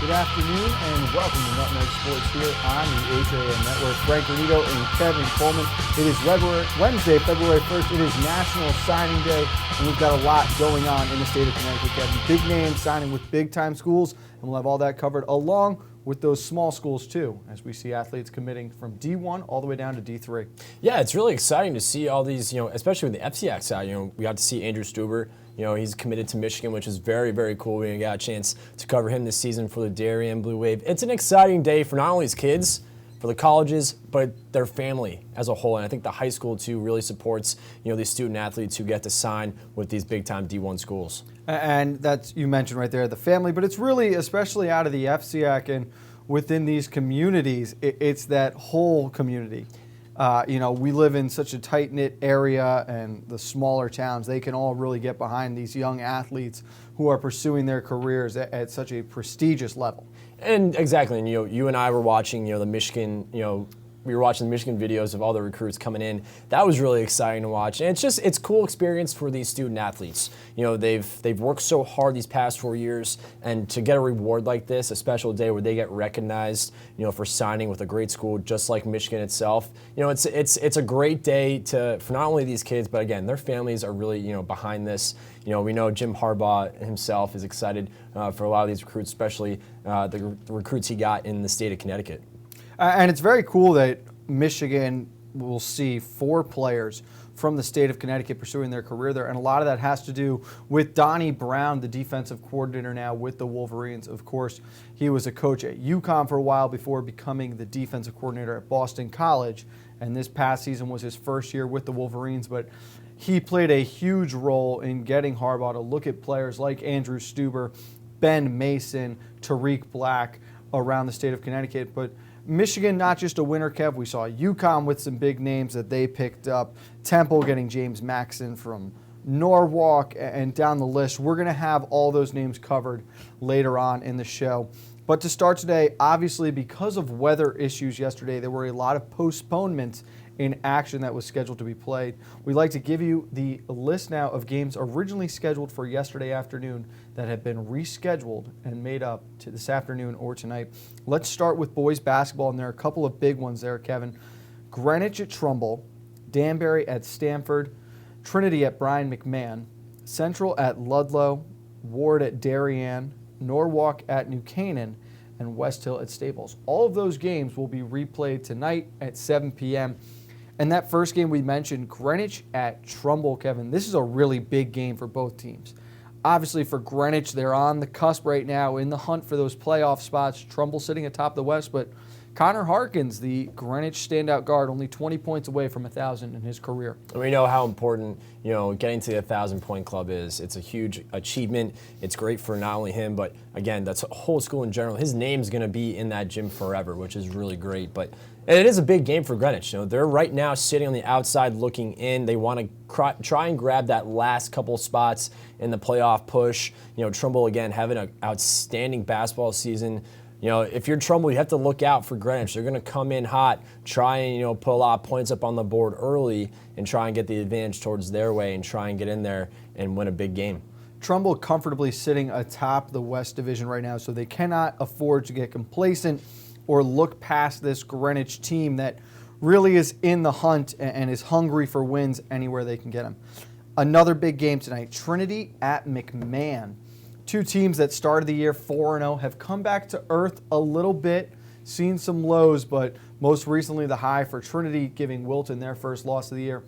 Good afternoon and welcome to Nutmeg Sports here on the HAN Network. Frank Granito and Kevin Coleman. It is Wednesday, February 1st. It is National Signing Day, and we've got a lot going on in the state of Connecticut. Kevin, big names signing with big-time schools, and we'll have all that covered along with those small schools too, as we see athletes committing from D1 all the way down to D3. Yeah, it's really exciting to see all these, especially with the FCX side. We got to see Andrew Stuber. He's committed to Michigan, which is very, very cool. We got a chance to cover him this season for the Darien Blue Wave. It's an exciting day for not only his kids, for the colleges, but their family as a whole. And I think the high school, too, really supports, these student athletes who get to sign with these big-time D1 schools. And that's, you mentioned right there, the family, but it's really, especially out of the FCX and within these communities, it's that whole community. We live in such a tight-knit area, and the smaller towns, they can all really get behind these young athletes who are pursuing their careers at such a prestigious level. And exactly, and you and I were watching, the Michigan, we were watching the Michigan videos of all the recruits coming in. That was really exciting to watch, and it's a cool experience for these student athletes. They've worked so hard these past 4 years, and to get a reward like this, a special day where they get recognized, for signing with a great school just like Michigan itself. It's a great day for not only these kids, but again, their families are really behind this. We know Jim Harbaugh himself is excited for a lot of these recruits, especially the recruits he got in the state of Connecticut. And it's very cool that Michigan will see 4 players from the state of Connecticut pursuing their career there. And a lot of that has to do with Donnie Brown, the defensive coordinator now with the Wolverines. Of course, he was a coach at UConn for a while before becoming the defensive coordinator at Boston College. And this past season was his first year with the Wolverines. But he played a huge role in getting Harbaugh to look at players like Andrew Stuber, Ben Mason, Tariq Black around the state of Connecticut. But Michigan, not just a winner, Kev. We saw UConn with some big names that they picked up. Temple getting James Maxson from Norwalk, and down the list. We're going to have all those names covered later on in the show. But to start today, obviously because of weather issues yesterday, there were a lot of postponements in action that was scheduled to be played. We'd like to give you the list now of games originally scheduled for yesterday afternoon that have been rescheduled and made up to this afternoon or tonight. Let's start with boys basketball, and there are a couple of big ones there, Kevin. Greenwich at Trumbull, Danbury at Stanford, Trinity at Brian McMahon, Central at Ludlow, Ward at Darien, Norwalk at New Canaan, and West Hill at Staples. All of those games will be replayed tonight at 7 p.m. And that first game we mentioned, Greenwich at Trumbull, Kevin, this is a really big game for both teams. Obviously for Greenwich, they're on the cusp right now in the hunt for those playoff spots. Trumbull sitting atop the West, but Connor Harkins, the Greenwich standout guard, only 20 points away from 1,000 in his career. We know how important, getting to the 1,000-point club is. It's a huge achievement. It's great for not only him, but again, that's a whole school in general. His name's going to be in that gym forever, which is really great. But it is a big game for Greenwich. They're right now sitting on the outside looking in. They want to try and grab that last couple spots in the playoff push. Trumbull, again, having an outstanding basketball season. If you're Trumbull, you have to look out for Greenwich. They're going to come in hot, try and, put a lot of points up on the board early and try and get the advantage towards their way and try and get in there and win a big game. Trumbull comfortably sitting atop the West Division right now, so they cannot afford to get complacent or look past this Greenwich team that really is in the hunt and is hungry for wins anywhere they can get them. Another big game tonight, Trinity at McMahon. 2 teams that started the year 4-0 have come back to earth a little bit, seen some lows, but most recently the high for Trinity giving Wilton their first loss of the year.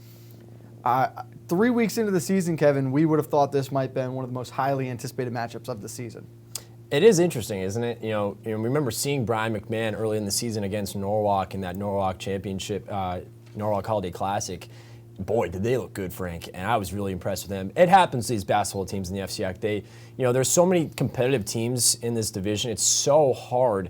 3 weeks into the season, Kevin, we would have thought this might have been one of the most highly anticipated matchups of the season. It is interesting, isn't it? Remember seeing Brian McMahon early in the season against Norwalk in that Norwalk Championship, Norwalk Holiday Classic. Boy, did they look good, Frank, and I was really impressed with them. It happens to these basketball teams in the FCX. There's so many competitive teams in this division. It's so hard,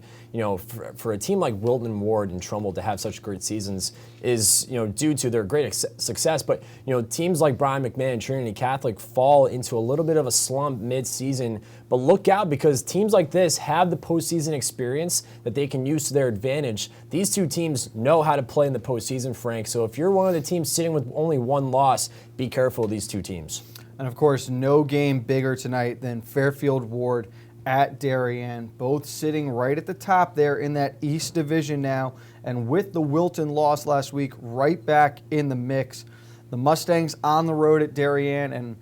for a team like Wilton Ward and Trumbull to have such great seasons is, due to their great success. But, teams like Brian McMahon and Trinity Catholic fall into a little bit of a slump mid-season. But look out, because teams like this have the postseason experience that they can use to their advantage. These 2 teams know how to play in the postseason, Frank. So if you're one of the teams sitting with only 1 loss, be careful of these 2 teams. And of course, no game bigger tonight than Fairfield Ward at Darien, both sitting right at the top there in that East Division now. And with the Wilton loss last week, right back in the mix. The Mustangs on the road at Darien, and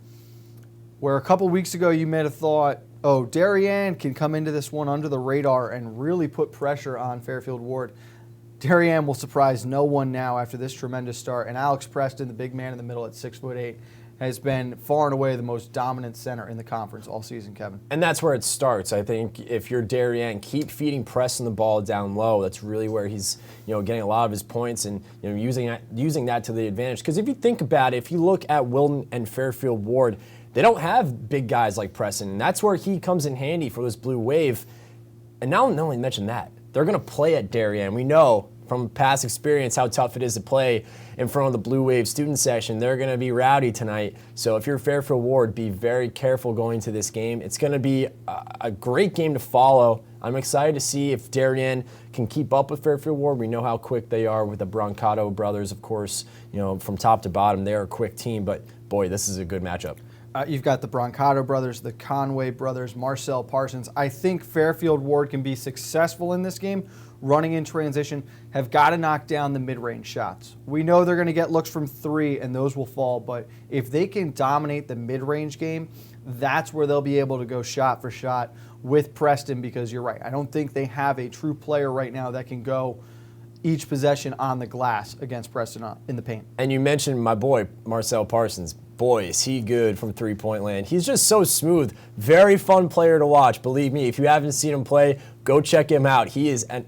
where a couple weeks ago you may have thought, oh, Darien can come into this one under the radar and really put pressure on Fairfield Ward. Darien will surprise no one now after this tremendous start, and Alex Preston, the big man in the middle at 6'8", has been far and away the most dominant center in the conference all season, Kevin. And that's where it starts. I think if you're Darien, keep feeding Preston the ball down low. That's really where he's getting a lot of his points and using that to the advantage. Because if you think about it, if you look at Wilton and Fairfield Ward, they don't have big guys like Preston, and that's where he comes in handy for this Blue Wave. And now, not only mention that, they're going to play at Darien. We know from past experience how tough it is to play in front of the Blue Wave student section. They're going to be rowdy tonight. So if you're Fairfield Ward, be very careful going to this game. It's going to be a great game to follow. I'm excited to see if Darien can keep up with Fairfield Ward. We know how quick they are with the Brancato brothers, of course. From top to bottom, they're a quick team. But boy, this is a good matchup. You've got the Brancato brothers, the Conway brothers, Marcel Parsons. I think Fairfield Ward can be successful in this game, running in transition, have got to knock down the mid-range shots. We know they're going to get looks from three, and those will fall, but if they can dominate the mid-range game, that's where they'll be able to go shot for shot with Preston, because you're right. I don't think they have a true player right now that can go each possession on the glass against Preston in the paint. And you mentioned my boy, Marcel Parsons. Boy, is he good from three-point land. He's just so smooth. Very fun player to watch. Believe me, if you haven't seen him play, go check him out. He is an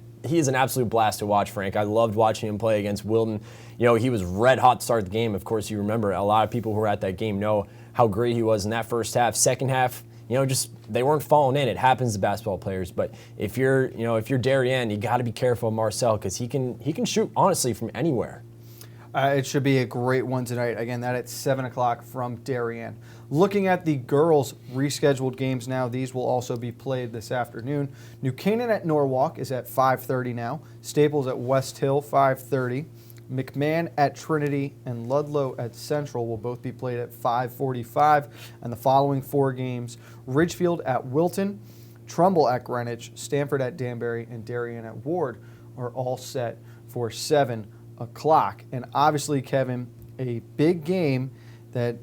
absolute blast to watch, Frank. I loved watching him play against Wilton. He was red hot to start the game. Of course, you remember a lot of people who were at that game know how great he was in that first half. Second half, just they weren't falling in. It happens to basketball players. But if you're Darien, you got to be careful of Marcel, because he can shoot honestly from anywhere. It should be a great one tonight. Again, that at 7 o'clock from Darien. Looking at the girls' rescheduled games now, these will also be played this afternoon. New Canaan at Norwalk is at 5:30 now. Staples at West Hill, 5:30. McMahon at Trinity and Ludlow at Central will both be played at 5:45. And the following four games, Ridgefield at Wilton, Trumbull at Greenwich, Stanford at Danbury, and Darien at Ward are all set for 7 o'clock. And obviously, Kevin, a big game that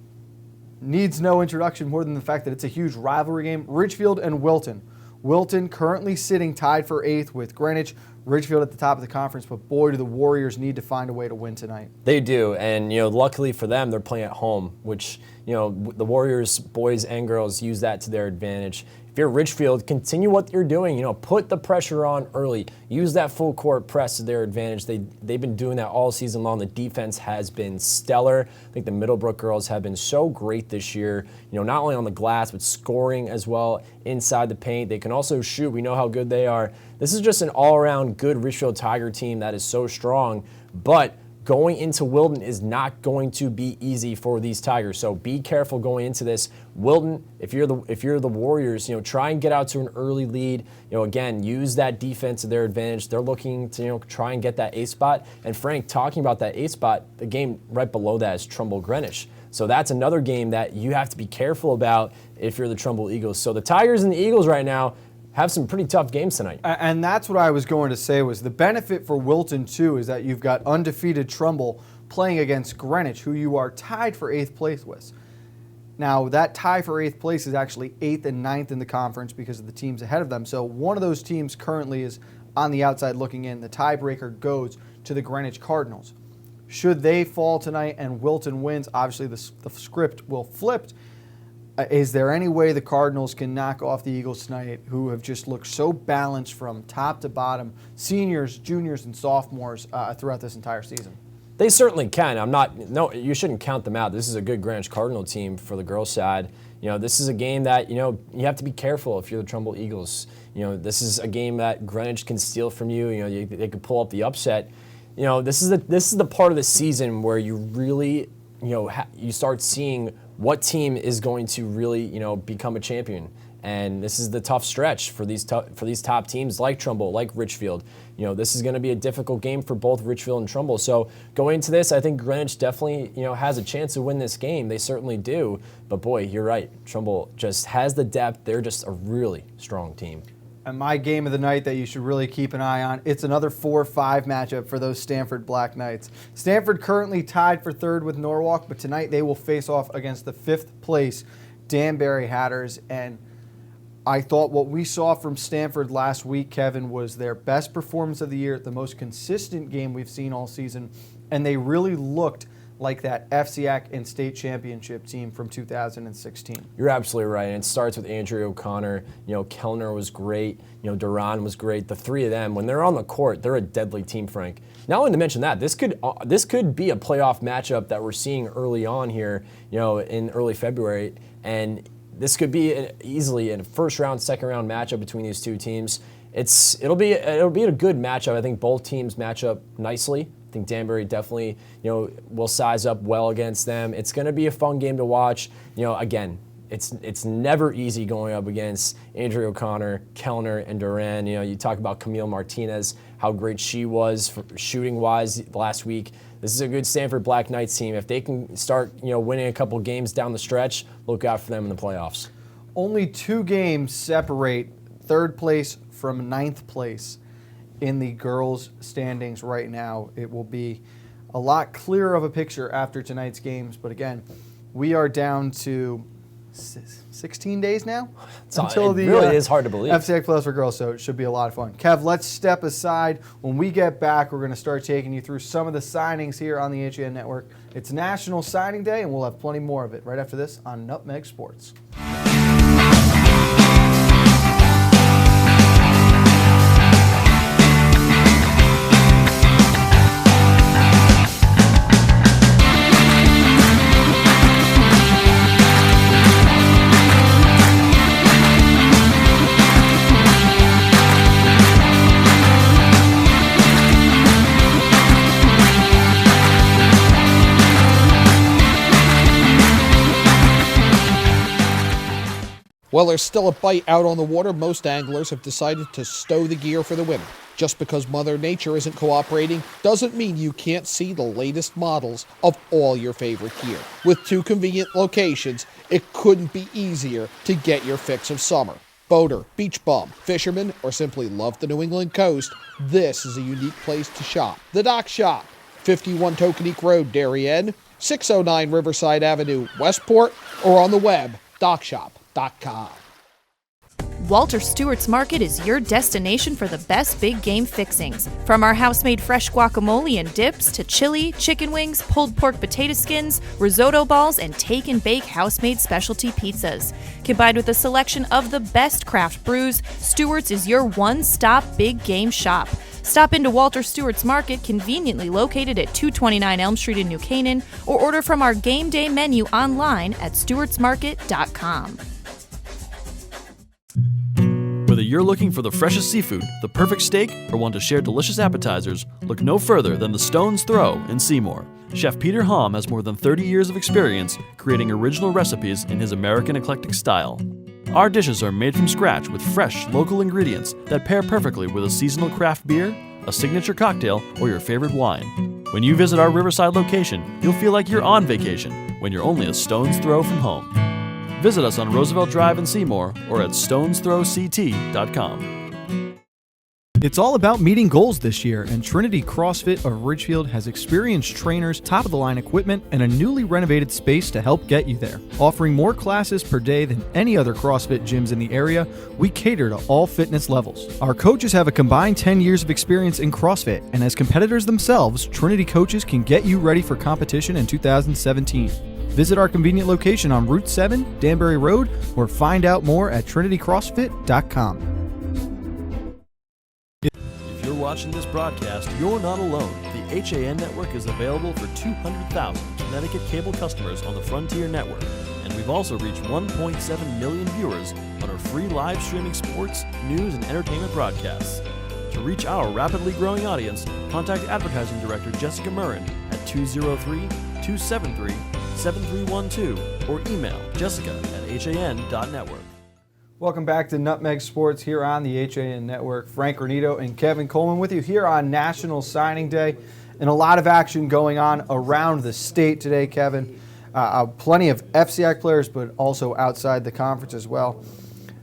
needs no introduction more than the fact that it's a huge rivalry game. Ridgefield and Wilton. Wilton currently sitting tied for 8th with Greenwich. Ridgefield at the top of the conference, but boy, do the Warriors need to find a way to win tonight. They do, and luckily for them, they're playing at home, which the Warriors, boys and girls, use that to their advantage. If you're Ridgefield, continue what you're doing. Put the pressure on early. Use that full court press to their advantage. They've been doing that all season long. The defense has been stellar. I think the Middlebrook girls have been so great this year. Not only on the glass, but scoring as well inside the paint. They can also shoot. We know how good they are. This is just an all-around good Ridgefield Tiger team that is so strong, but going into Wilton is not going to be easy for these Tigers. So be careful going into this. Wilton, if you're the Warriors, try and get out to an early lead. Again, use that defense to their advantage. They're looking to try and get that 8th spot. And Frank, talking about that 8th spot, the game right below that is Trumbull Greenwich. So that's another game that you have to be careful about if you're the Trumbull Eagles. So the Tigers and the Eagles right now have some pretty tough games tonight. And that's what I was going to say, was the benefit for Wilton, too, is that you've got undefeated Trumbull playing against Greenwich, who you are tied for 8th place with. Now, that tie for 8th place is actually 8th and 9th in the conference because of the teams ahead of them. So one of those teams currently is on the outside looking in. The tiebreaker goes to the Greenwich Cardinals. Should they fall tonight and Wilton wins, obviously the script will flip. Is there any way the Cardinals can knock off the Eagles tonight, who have just looked so balanced from top to bottom, seniors, juniors, and sophomores throughout this entire season? They certainly can. You shouldn't count them out. This is a good Greenwich Cardinal team for the girls' side. This is a game that, you have to be careful if you're the Trumbull Eagles. This is a game that Greenwich can steal from you. They could pull up the upset. This is the part of the season where you really, you start seeing what team is going to really, become a champion. And this is the tough stretch for these top teams like Trumbull, like Richfield. This is going to be a difficult game for both Richfield and Trumbull. So going into this, I think Greenwich definitely has a chance to win this game. They certainly do. But boy, you're right. Trumbull just has the depth. They're just a really strong team. And my game of the night that you should really keep an eye on, it's another 4-5 matchup for those Stanford Black Knights. Stanford currently tied for third with Norwalk, but tonight they will face off against the 5th place Danbury Hatters. And I thought what we saw from Stanford last week, Kevin, was their best performance of the year, the most consistent game we've seen all season, and they really looked like that FCIAC and state championship team from 2016. You're absolutely right, and it starts with Andrew O'Connor. Kellner was great. Duran was great. The three of them, when they're on the court, they're a deadly team, Frank. Not only to mention that, this could be a playoff matchup that we're seeing early on here, in early February, and this could be easily a first round, second round matchup between these two teams. It'll be a good matchup. I think both teams match up nicely. I think Danbury definitely, will size up well against them. It's going to be a fun game to watch. Again, it's never easy going up against Andrew O'Connor, Kellner, and Duran. You talk about Camille Martinez, how great she was shooting-wise last week. This is a good Stanford Black Knights team. If they can start, winning a couple games down the stretch, look out for them in the playoffs. Only 2 games separate third place from 9th place in the girls' standings right now. It will be a lot clearer of a picture after tonight's games. But again, we are down to 16 days now until the really is hard to believe. FCIAC Plus for girls, so it should be a lot of fun. Kev, let's step aside. When we get back, we're going to start taking you through some of the signings here on the HAN Network. It's National Signing Day, and we'll have plenty more of it right after this on Nutmeg Sports. While there's still a bite out on the water, most anglers have decided to stow the gear for the winter. Just because Mother Nature isn't cooperating doesn't mean you can't see the latest models of all your favorite gear. With 2 convenient locations, it couldn't be easier to get your fix of summer. Boater, beach bum, fisherman, or simply love the New England coast, this is a unique place to shop. The Dock Shop, 51 Tokenique Road, Darien, 609 Riverside Avenue, Westport, or on the web, dockshop.com. Walter Stewart's Market is your destination for the best big game fixings. From our house-made fresh guacamole and dips to chili, chicken wings, pulled pork potato skins, risotto balls, and take-and-bake house-made specialty pizzas. Combined with a selection of the best craft brews, Stewart's is your one-stop big game shop. Stop into Walter Stewart's Market, conveniently located at 229 Elm Street in New Canaan, or order from our game day menu online at stewartsmarket.com. Whether you're looking for the freshest seafood, the perfect steak, or want to share delicious appetizers, look no further than the Stone's Throw in Seymour. Chef Peter Hom has more than 30 years of experience creating original recipes in his American eclectic style. Our dishes are made from scratch with fresh, local ingredients that pair perfectly with a seasonal craft beer, a signature cocktail, or your favorite wine. When you visit our Riverside location, you'll feel like you're on vacation when you're only a stone's throw from home. Visit us on Roosevelt Drive in Seymour or at stonesthrowct.com. It's all about meeting goals this year, and Trinity CrossFit of Ridgefield has experienced trainers, top-of-the-line equipment, and a newly renovated space to help get you there. Offering more classes per day than any other CrossFit gyms in the area, we cater to all fitness levels. Our coaches have a combined 10 years of experience in CrossFit, and as competitors themselves, Trinity coaches can get you ready for competition in 2017. Visit our convenient location on Route 7, Danbury Road, or find out more at trinitycrossfit.com. If you're watching this broadcast, you're not alone. The HAN network is available for 200,000 Connecticut cable customers on the Frontier Network, and we've also reached 1.7 million viewers on our free live streaming sports, news, and entertainment broadcasts. To reach our rapidly growing audience, contact Advertising Director Jessica Murrin at 203-273-7312 or email jessica@han.network. Welcome back to Nutmeg Sports here on the HAN Network. Frank Granito and Kevin Coleman with you here on National Signing Day. And a lot of action going on around the state today, Kevin. Plenty of FCIAC players, but also outside the conference as well.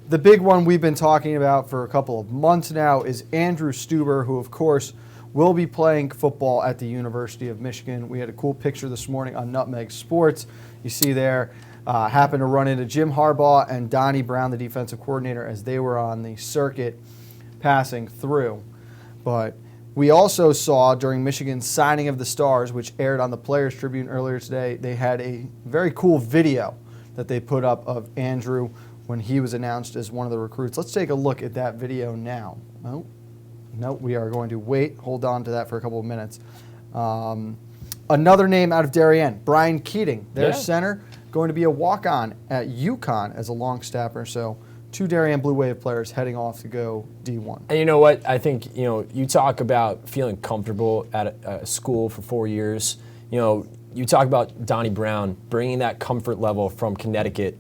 The big one we've been talking about for a couple of months now is Andrew Stuber, who, of course, will be playing football at the University of Michigan. We had a cool picture this morning on Nutmeg Sports. You see there, happened to run into Jim Harbaugh and Donnie Brown, the defensive coordinator, as they were on the circuit passing through. But we also saw during Michigan's signing of the stars, which aired on the Players Tribune earlier today, they had a very cool video that they put up of Andrew when he was announced as one of the recruits. Let's take a look at that video now. No, we are going to wait. Hold on to that for a couple of minutes. Another name out of Darien, Brian Keating, their center, going to be a walk-on at UConn as a long snapper. So 2 Darien Blue Wave players heading off to go D1. And you know what? I think, you talk about feeling comfortable at a school for 4 years. You talk about Donnie Brown bringing that comfort level from Connecticut.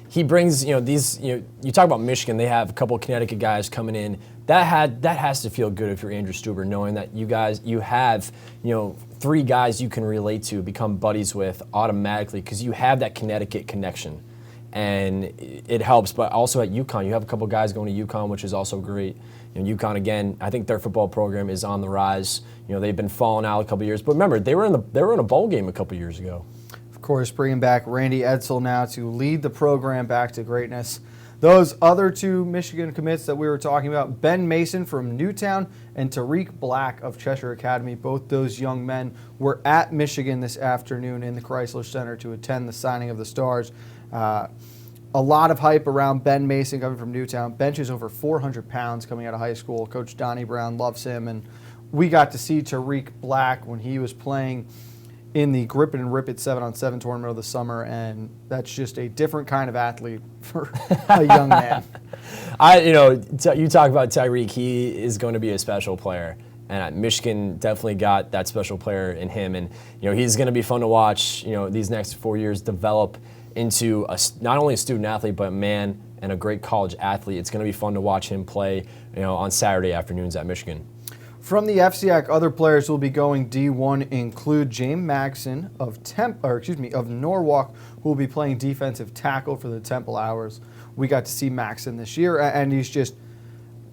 He brings, you talk about Michigan, they have a couple of Connecticut guys coming in. That has to feel good if you're Andrew Stuber, knowing that you have 3 guys you can relate to, become buddies with automatically because you have that Connecticut connection. And it helps, but also at UConn, you have a couple guys going to UConn, which is also great. UConn, again, I think their football program is on the rise. They've been falling out a couple years, but remember, they were in a bowl game a couple years ago. Of course, bringing back Randy Edsall now to lead the program back to greatness. Those other 2 Michigan commits that we were talking about, Ben Mason from Newtown and Tariq Black of Cheshire Academy, both those young men were at Michigan this afternoon in the Chrysler Center to attend the signing of the stars. A lot of hype around Ben Mason coming from Newtown. Benches over 400 pounds coming out of high school. Coach Donnie Brown loves him, and we got to see Tariq Black when he was playing in the Grip It and Rip It 7-on-7 tournament of the summer, and that's just a different kind of athlete for a young man. You talk about Tyreek, he is going to be a special player, and Michigan definitely got that special player in him, and he's going to be fun to watch. These next 4 years develop into not only a student athlete but a man and a great college athlete. It's going to be fun to watch him play, on Saturday afternoons at Michigan. From the FCIAC, other players who will be going D1 include James Maxson of Norwalk, who will be playing defensive tackle for the Temple Owls. We got to see Maxson this year, and he's just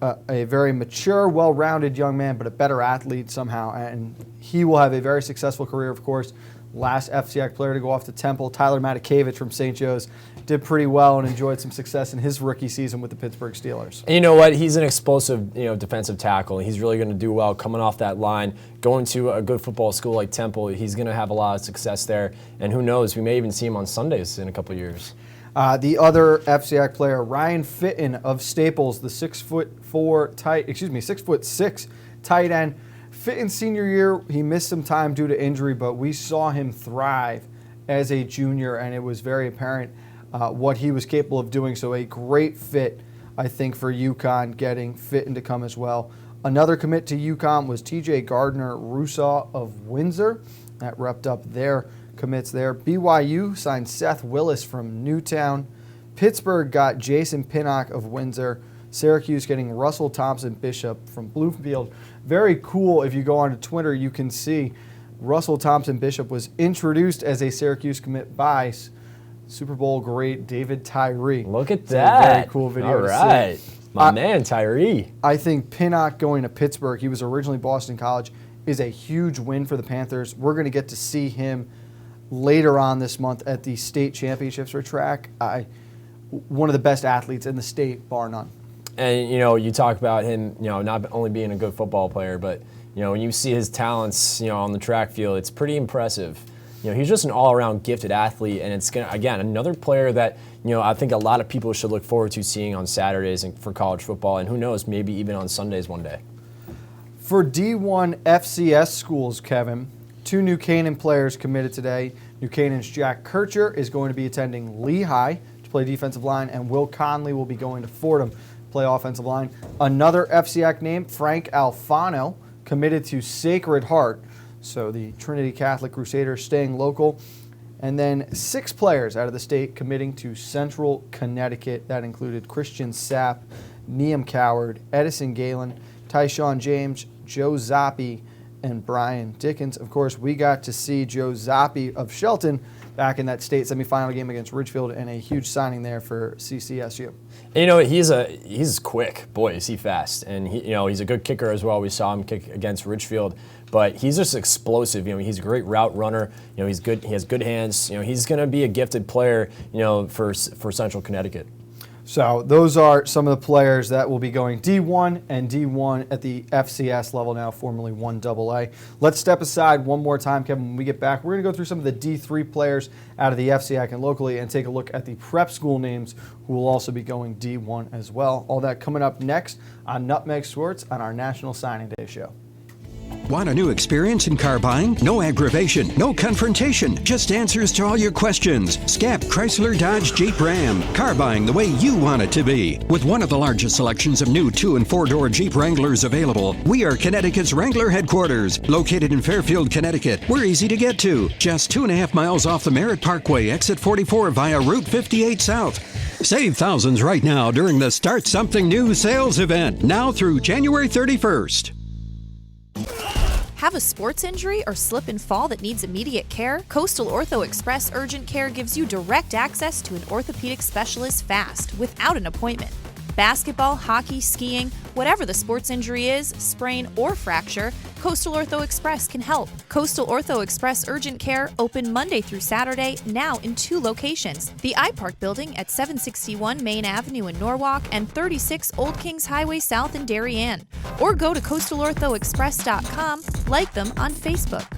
a very mature, well-rounded young man, but a better athlete somehow, and he will have a very successful career, of course. Last FCIAC player to go off to Temple, Tyler Matakevich from St. Joe's, did pretty well and enjoyed some success in his rookie season with the Pittsburgh Steelers. And you know what? He's an explosive, defensive tackle. He's really going to do well coming off that line. Going to a good football school like Temple, he's going to have a lot of success there. And who knows? We may even see him on Sundays in a couple of years. The other FCIAC player, Ryan Fitton of Staples, the 6'6" tight end. Fitton's senior year, he missed some time due to injury, but we saw him thrive as a junior, and it was very apparent what he was capable of doing. So a great fit, I think, for UConn getting Fitton to come as well. Another commit to UConn was TJ Gardner-Rusaw of Windsor. That wrapped up their commits there. BYU signed Seth Willis from Newtown. Pittsburgh got Jason Pinnock of Windsor. Syracuse getting Russell Thompson Bishop from Bloomfield. Very cool. If you go onto Twitter, you can see Russell Thompson Bishop was introduced as a Syracuse commit by Super Bowl great David Tyree. Look at that. Very cool video. All right. My man, Tyree. I think Pinnock going to Pittsburgh, he was originally Boston College, is a huge win for the Panthers. We're going to get to see him later on this month at the state championships for track. One of the best athletes in the state, bar none. And, you talk about him, not only being a good football player, but, when you see his talents, on the track field, it's pretty impressive. He's just an all-around gifted athlete, and it's again another player that I think a lot of people should look forward to seeing on Saturdays for college football, and who knows, maybe even on Sundays one day. For D1 FCS schools, Kevin, 2 New Canaan players committed today. New Canaan's Jack Kircher is going to be attending Lehigh to play defensive line, and Will Conley will be going to Fordham to play offensive line. Another FCIAC name, Frank Alfano, committed to Sacred Heart. So the Trinity Catholic Crusaders staying local. And then 6 players out of the state committing to Central Connecticut. That included Christian Sapp, Neam Coward, Edison Galen, Tyshawn James, Joe Zoppi, and Brian Dickens. Of course, we got to see Joe Zoppi of Shelton back in that state semifinal game against Ridgefield, and a huge signing there for CCSU. And, he's quick. Boy, is he fast. And he's a good kicker as well. We saw him kick against Ridgefield. But he's just explosive. He's a great route runner. He's good. He has good hands. He's going to be a gifted player. For Central Connecticut. So those are some of the players that will be going D1 and D1 at the FCS level now, formerly 1AA. Let's step aside one more time, Kevin. When we get back, we're going to go through some of the D3 players out of the FCIAC and locally and take a look at the prep school names who will also be going D1 as well. All that coming up next on Nutmeg Sports on our National Signing Day show. Want a new experience in car buying? No aggravation, no confrontation, just answers to all your questions. Scap Chrysler Dodge Jeep Ram. Car buying the way you want it to be. With one of the largest selections of new 2- and 4-door Jeep Wranglers available, we are Connecticut's Wrangler headquarters. Located in Fairfield, Connecticut, we're easy to get to. Just 2.5 miles off the Merritt Parkway, exit 44 via Route 58 South. Save thousands right now during the Start Something New sales event, now through January 31st. Have a sports injury or slip and fall that needs immediate care? Coastal Ortho Express Urgent Care gives you direct access to an orthopedic specialist fast, without an appointment. Basketball, hockey, skiing, whatever the sports injury is, sprain or fracture, Coastal Ortho Express can help. Coastal Ortho Express Urgent Care, open Monday through Saturday, now in 2 locations. The iPark Building at 761 Main Avenue in Norwalk and 36 Old Kings Highway South in Darien. Or go to coastalorthoexpress.com, like them on Facebook.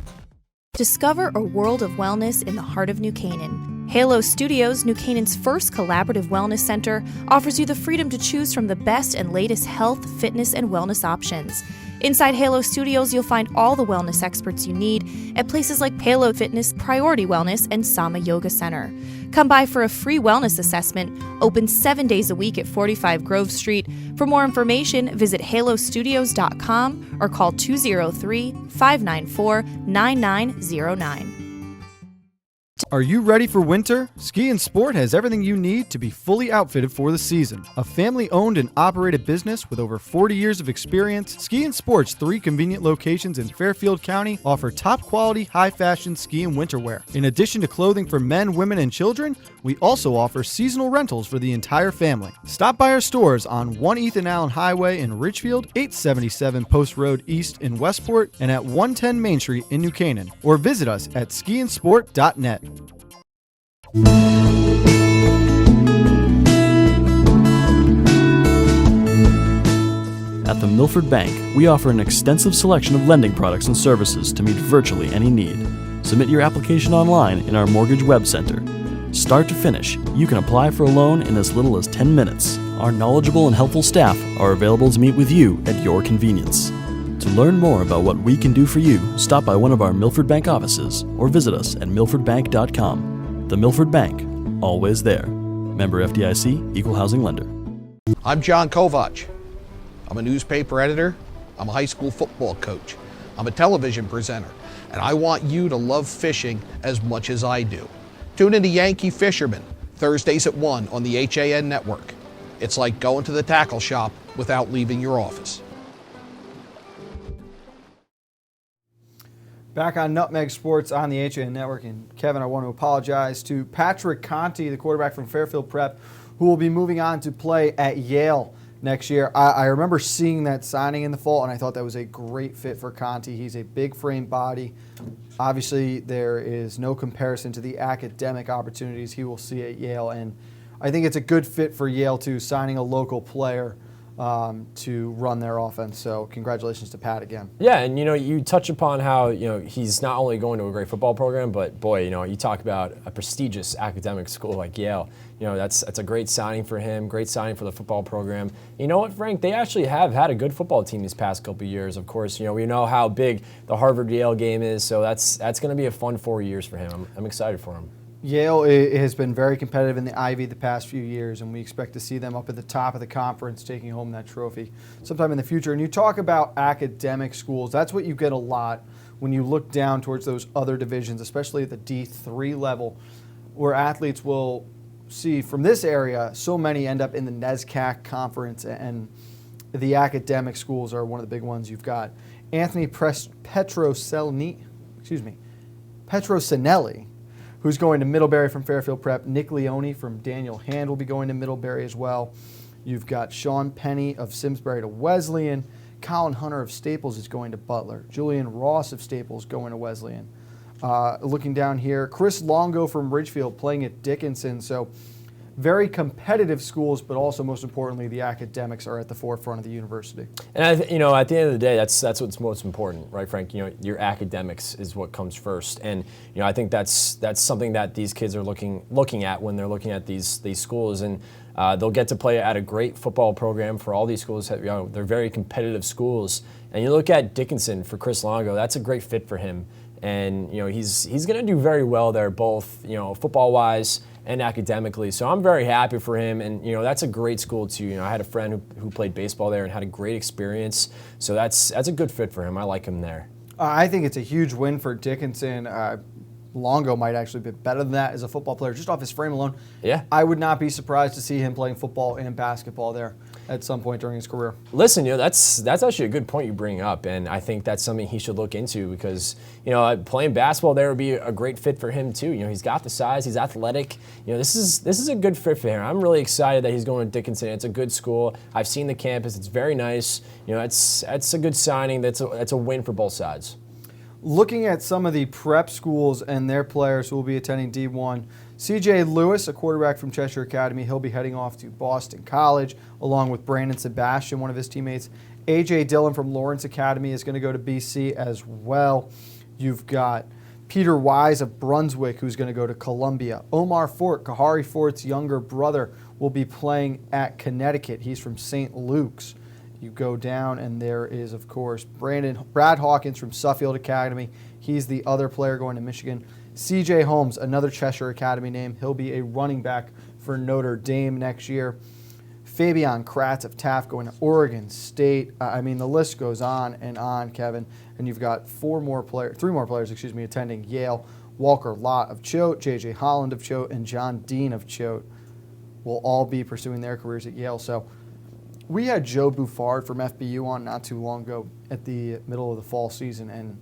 Discover a world of wellness in the heart of New Canaan. Halo Studios, New Canaan's first collaborative wellness center, offers you the freedom to choose from the best and latest health, fitness, and wellness options. Inside Halo Studios, you'll find all the wellness experts you need at places like Halo Fitness, Priority Wellness, and Sama Yoga Center. Come by for a free wellness assessment, open 7 days a week at 45 Grove Street. For more information, visit halostudios.com or call 203-594-9909. Are you ready for winter? Ski and Sport has everything you need to be fully outfitted for the season. A family-owned and operated business with over 40 years of experience, Ski and Sport's 3 convenient locations in Fairfield County offer top-quality, high-fashion ski and winter wear. In addition to clothing for men, women, and children, we also offer seasonal rentals for the entire family. Stop by our stores on 1 Ethan Allen Highway in Ridgefield, 877 Post Road East in Westport, and at 110 Main Street in New Canaan. Or visit us at skiandsport.net. At the Milford Bank, we offer an extensive selection of lending products and services to meet virtually any need. Submit your application online in our Mortgage Web Center. Start to finish, you can apply for a loan in as little as 10 minutes. Our knowledgeable and helpful staff are available to meet with you at your convenience. To learn more about what we can do for you, stop by one of our Milford Bank offices or visit us at milfordbank.com. The Milford Bank, always there. Member FDIC, Equal Housing Lender. I'm John Kovach. I'm a newspaper editor. I'm a high school football coach. I'm a television presenter. And I want you to love fishing as much as I do. Tune in to Yankee Fisherman, Thursdays at 1 on the HAN network. It's like going to the tackle shop without leaving your office. Back on Nutmeg Sports on the HAN Network, and Kevin, I want to apologize to Patrick Conti, the quarterback from Fairfield Prep, who will be moving on to play at Yale next year. I remember seeing that signing in the fall, and I thought that was a great fit for Conti. He's a big frame body. Obviously, there is no comparison to the academic opportunities he will see at Yale, and I think it's a good fit for Yale, too, signing a local player to run their offense. So congratulations to Pat again. Yeah, and you touch upon how he's not only going to a great football program, but boy, you talk about a prestigious academic school like Yale. That's a great signing for him, great signing for the football program. You know what, Frank? They actually have had a good football team these past couple of years. Of course, we know how big the Harvard-Yale game is, so that's going to be a fun 4 years for him. I'm excited for him. Yale has been very competitive in the Ivy the past few years, and we expect to see them up at the top of the conference taking home that trophy sometime in the future. And you talk about academic schools. That's what you get a lot when you look down towards those other divisions, especially at the D3 level, where athletes will see from this area, so many end up in the NESCAC conference, and the academic schools are one of the big ones. You've got Anthony Petrocinelli, who's going to Middlebury from Fairfield Prep. Nick Leone from Daniel Hand will be going to Middlebury as well. You've got Sean Penny of Simsbury to Wesleyan. Colin Hunter of Staples is going to Butler. Julian Ross of Staples going to Wesleyan. Looking down here, Chris Longo from Ridgefield playing at Dickinson. So very competitive schools, but also most importantly, the academics are at the forefront of the university. And at the end of the day, that's what's most important, right, Frank? Your academics is what comes first, and I think that's something that these kids are looking at when they're looking at these schools, and they'll get to play at a great football program for all these schools. They're very competitive schools, and you look at Dickinson for Chris Longo, that's a great fit for him, and he's going to do very well there, both football-wise and academically. So I'm very happy for him, and that's a great school too. I had a friend who played baseball there and had a great experience. So that's a good fit for him. I like him there. I think it's a huge win for Dickinson. Longo might actually be better than that as a football player, just off his frame alone. Yeah. I would not be surprised to see him playing football and basketball there at some point during his career. Listen, that's actually a good point you bring up, and I think that's something he should look into because, playing basketball there would be a great fit for him too. He's got the size, he's athletic. This is a good fit for him. I'm really excited that he's going to Dickinson. It's a good school. I've seen the campus. It's very nice. That's a good signing. That's a win for both sides. Looking at some of the prep schools and their players who will be attending D1, C.J. Lewis, a quarterback from Cheshire Academy, he'll be heading off to Boston College, along with Brandon Sebastian, one of his teammates. A.J. Dillon from Lawrence Academy is going to go to BC as well. You've got Peter Wise of Brunswick, who's going to go to Columbia. Omar Fort, Kahari Fort's younger brother, will be playing at Connecticut. He's from St. Luke's. You go down, and there is, of course, Brad Hawkins from Suffield Academy. He's the other player going to Michigan. C.J. Holmes, another Cheshire Academy name. He'll be a running back for Notre Dame next year. Fabian Kratz of Taft going to Oregon State. The list goes on, Kevin. And you've got three more players, attending Yale. Walker Lott of Choate, J.J. Holland of Choate, and John Dean of Choate will all be pursuing their careers at Yale. So we had Joe Buffard from FBU on not too long ago at the middle of the fall season, and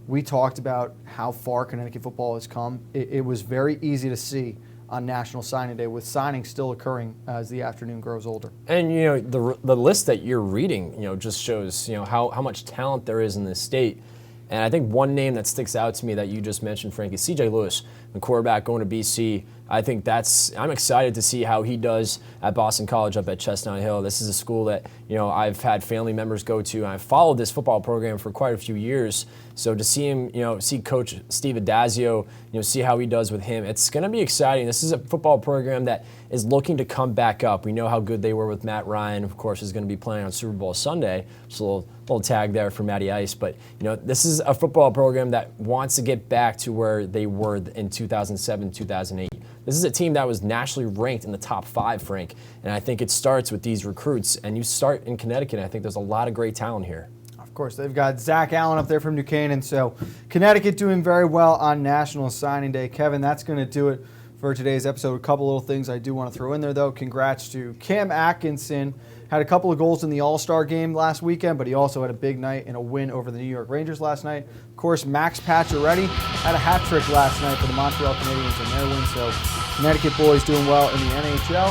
we talked about how far Connecticut football has come. It was very easy to see on National Signing Day, with signings still occurring as the afternoon grows older. And the list that you're reading, just shows how much talent there is in this state. And I think one name that sticks out to me that you just mentioned, Frank, is C.J. Lewis, the quarterback going to BC. I think I'm excited to see how he does at Boston College up at Chestnut Hill. This is a school that, I've had family members go to, and I've followed this football program for quite a few years. So to see him, see Coach Steve Adazio, see how he does with him, it's going to be exciting. This is a football program that is looking to come back up. We know how good they were with Matt Ryan, of course, is going to be playing on Super Bowl Sunday. Just a little tag there for Matty Ice. But, this is a football program that wants to get back to where they were in 2007, 2008. This is a team that was nationally ranked in the top 5, Frank, and I think it starts with these recruits. And you start in Connecticut, and I think there's a lot of great talent here. Of course, they've got Zach Allen up there from New Canaan, so Connecticut doing very well on National Signing Day. Kevin, that's going to do it for today's episode. A couple little things I do want to throw in there, though. Congrats to Cam Atkinson. Had a couple of goals in the All-Star game last weekend, but he also had a big night and a win over the New York Rangers last night. Of course, Max Pacioretty had a hat trick last night for the Montreal Canadiens in their win, so Connecticut boys doing well in the NHL.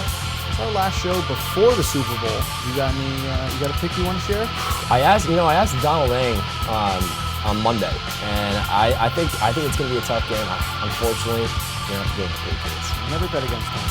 It's our last show before the Super Bowl. You got a pick you want to share? I asked Donald Eng on Monday, and I think it's going to be a tough game. Unfortunately, good Patriots. Never bet against them.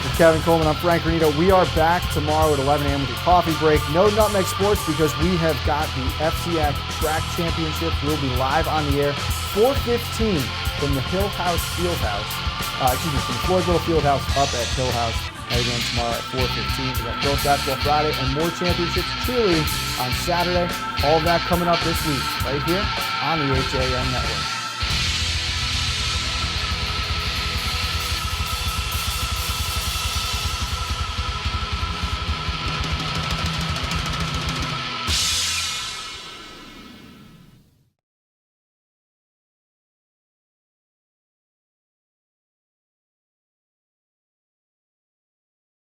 With Kevin Coleman, I'm Frank Granito. We are back tomorrow at 11 a.m. with your coffee break. No Nutmeg Sports because we have got the FCX Track Championship. We'll be live on the air 4:15 from the Hill House Fieldhouse. From the Floydville Fieldhouse up at Hill House. Again tomorrow at 4:15. We got Girls Basketball Friday and more championships cheerleading on Saturday. All of that coming up this week right here on the HAM Network.